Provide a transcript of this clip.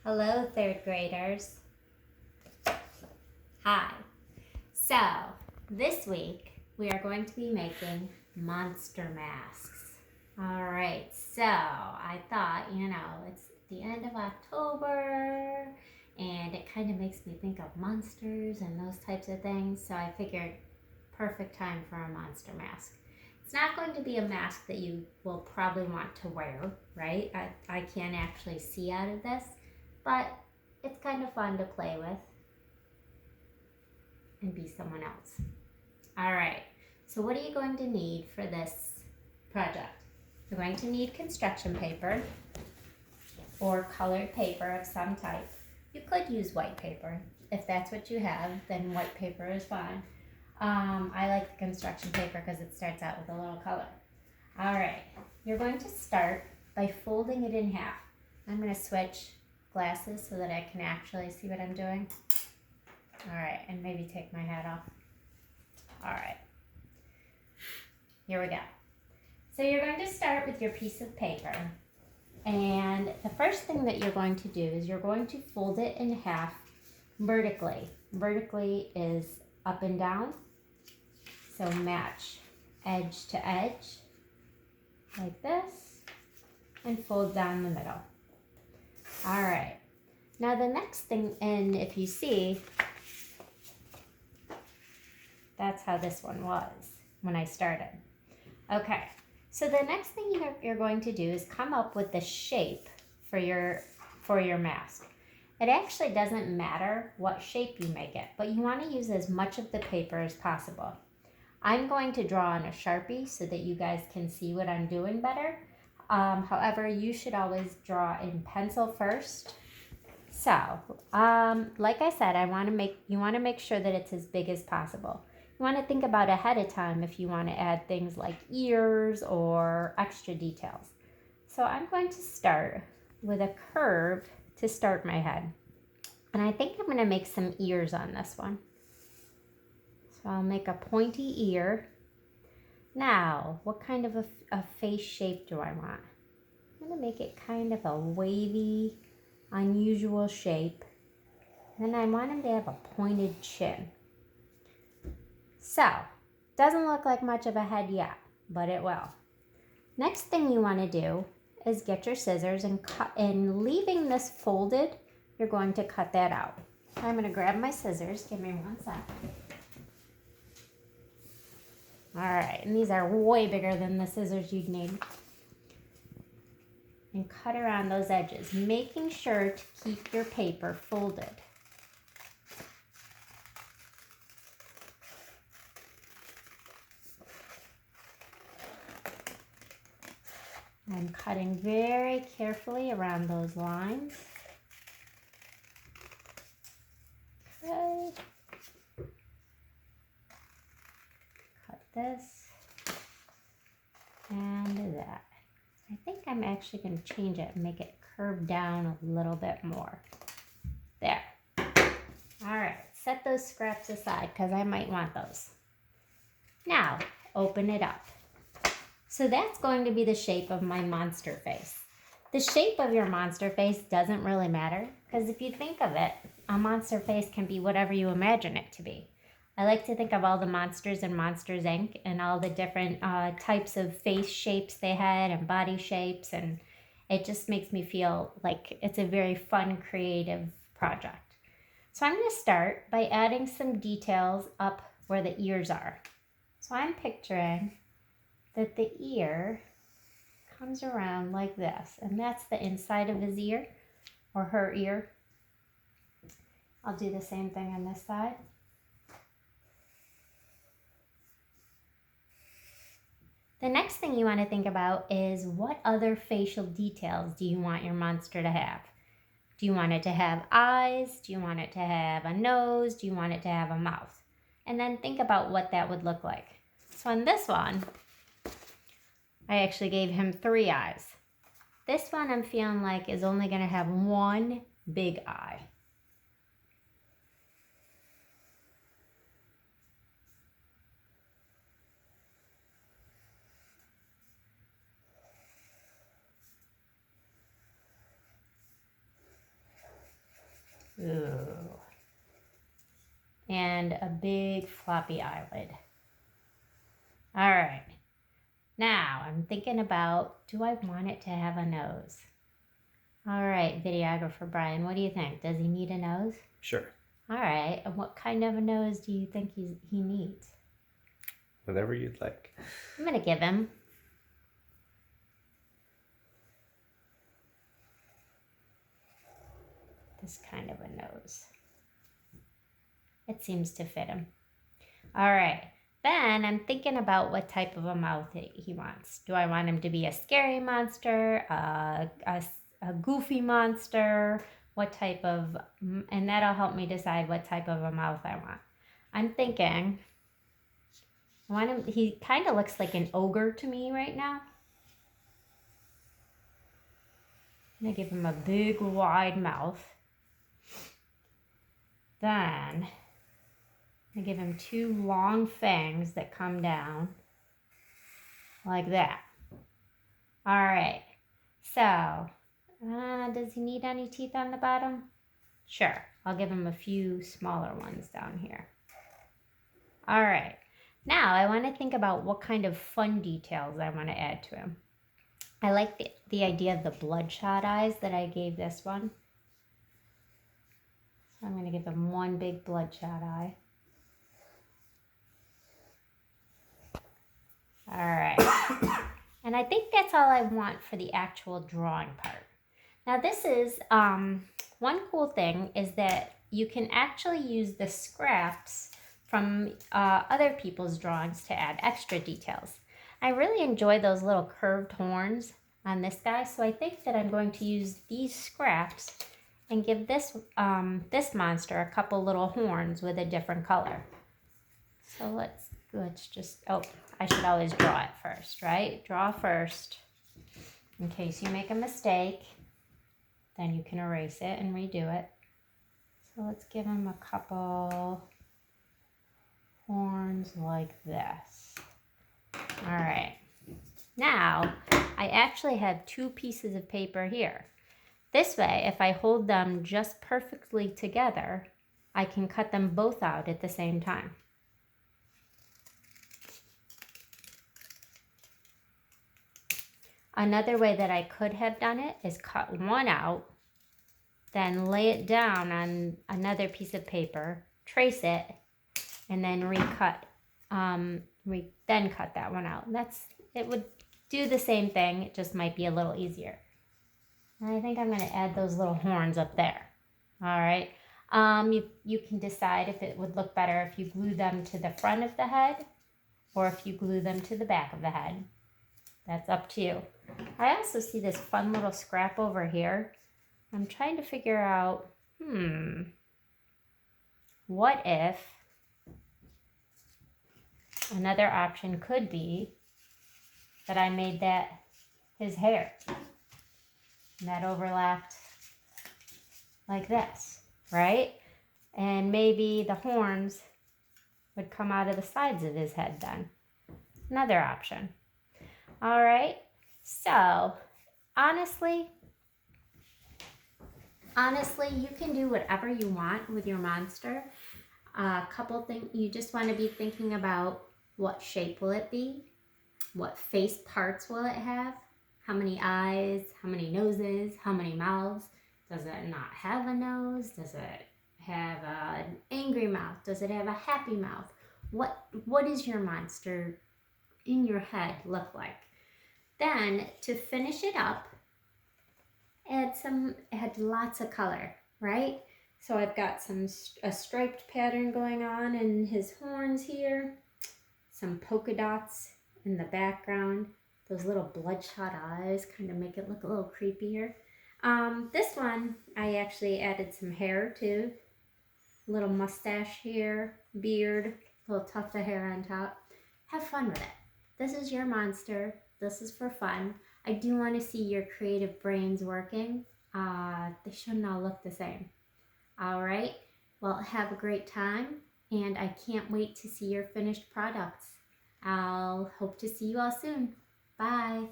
Hello, third graders. Hi. So, this week we are going to be making monster masks. All right, so I thought, it's the end of October and it kind of makes me think of monsters and those types of things. So I figured perfect time for a monster mask. It's not going to be a mask that you will probably want to wear, right? I can't actually see out of this, but it's kind of fun to play with and be someone else. All right, so what are you going to need for this project? You're going to need construction paper or colored paper of some type. You could use white paper. If that's what you have, then white paper is fine. I like the construction paper because it starts out with a little color. All right, you're going to start by folding it in half. I'm going to switch glasses so that I can actually see what I'm doing. All right, and maybe take my hat off. All right, here we go. So you're going to start with your piece of paper. And the first thing that you're going to do is you're going to fold it in half vertically. Vertically is up and down. So match edge to edge like this and fold down the middle. All right. Now the next thing, and if you see, that's how this one was when I started. Okay, so the next thing you're going to do is come up with the shape for your mask. It actually doesn't matter what shape you make it, but you want to use as much of the paper as possible. I'm going to draw on a Sharpie so that you guys can see what I'm doing better. However, you should always draw in pencil first. So, like I said, you want to make sure that it's as big as possible. You want to think about ahead of time if you want to add things like ears or extra details. So I'm going to start with a curve to start my head. And I think I'm going to make some ears on this one. So I'll make a pointy ear. Now, what kind of a face shape do I want? I'm going to make it kind of a wavy, unusual shape. Then I want him to have a pointed chin. So, doesn't look like much of a head yet, but it will. Next thing you want to do is get your scissors and cut, and leaving this folded, you're going to cut that out. I'm going to grab my scissors. Give me 1 second. All right, and these are way bigger than the scissors you'd need. And cut around those edges, making sure to keep your paper folded. I'm cutting very carefully around those lines. Okay. Cut this and that. I think I'm actually going to change it and make it curve down a little bit more. There. All right, set those scraps aside because I might want those. Now, open it up. So that's going to be the shape of my monster face. The shape of your monster face doesn't really matter because if you think of it, a monster face can be whatever you imagine it to be. I like to think of all the monsters in Monsters, Inc. and all the different types of face shapes they had and body shapes, and it just makes me feel like it's a very fun, creative project. So I'm going to start by adding some details up where the ears are. So I'm picturing that the ear comes around like this, and that's the inside of his ear or her ear. I'll do the same thing on this side. The next thing you want to think about is what other facial details do you want your monster to have? Do you want it to have eyes? Do you want it to have a nose? Do you want it to have a mouth? And then think about what that would look like. So on this one, I actually gave him 3 eyes. This one I'm feeling like is only going to have 1 big eye. Ooh. And a big floppy eyelid. All right. Now I'm thinking about, do I want it to have a nose? All right, videographer Brian, what do you think? Does he need a nose? Sure. All right. And what kind of a nose do you think he needs? Whatever you'd like. I'm going to give him this kind of a nose. It seems to fit him. All right. Then I'm thinking about what type of a mouth he wants. Do I want him to be a scary monster, a goofy monster? What type of, and that'll help me decide what type of a mouth I want. I'm thinking, I want him, he kind of looks like an ogre to me right now. I'm going to give him a big wide mouth. Then I give him 2 long fangs that come down like that. All right. So, does he need any teeth on the bottom? Sure. I'll give him a few smaller ones down here. All right. Now I want to think about what kind of fun details I want to add to him. I like the idea of the bloodshot eyes that I gave this one. So I'm going to give him one big bloodshot eye. All right. And I think that's all I want for the actual drawing part. Now this is, one cool thing is that you can actually use the scraps from other people's drawings to add extra details. I really enjoy those little curved horns on this guy, so I think that I'm going to use these scraps and give this, this monster a couple little horns with a different color. So let's just, oh, I should always draw it first, right? Draw first in case you make a mistake. Then you can erase it and redo it. So let's give him a couple horns like this. All right. Now, I actually have 2 pieces of paper here. This way, if I hold them just perfectly together, I can cut them both out at the same time. Another way that I could have done it is cut one out, then lay it down on another piece of paper, trace it, and then recut, then cut that one out. It would do the same thing, it just might be a little easier. And I think I'm going to add those little horns up there. All right. You can decide if it would look better if you glue them to the front of the head or if you glue them to the back of the head. That's up to you. I also see this fun little scrap over here. I'm trying to figure out, what if another option could be that I made that his hair. And that overlapped like this, right? And maybe the horns would come out of the sides of his head then. Another option. All right, so honestly, you can do whatever you want with your monster. A couple things, you just want to be thinking about what shape will it be? What face parts will it have? How many eyes? How many noses? How many mouths? Does it not have a nose? Does it have an angry mouth? Does it have a happy mouth? What is your monster in your head look like? Then to finish it up, add lots of color, right? So I've got a striped pattern going on in his horns here, some polka dots in the background. Those little bloodshot eyes kind of make it look a little creepier. This one, I actually added some hair too. A little mustache here, beard, a little tuft of hair on top. Have fun with it. This is your monster. This is for fun. I do want to see your creative brains working. They shouldn't all look the same. All right. Well, have a great time, and I can't wait to see your finished products. I'll hope to see you all soon. Bye.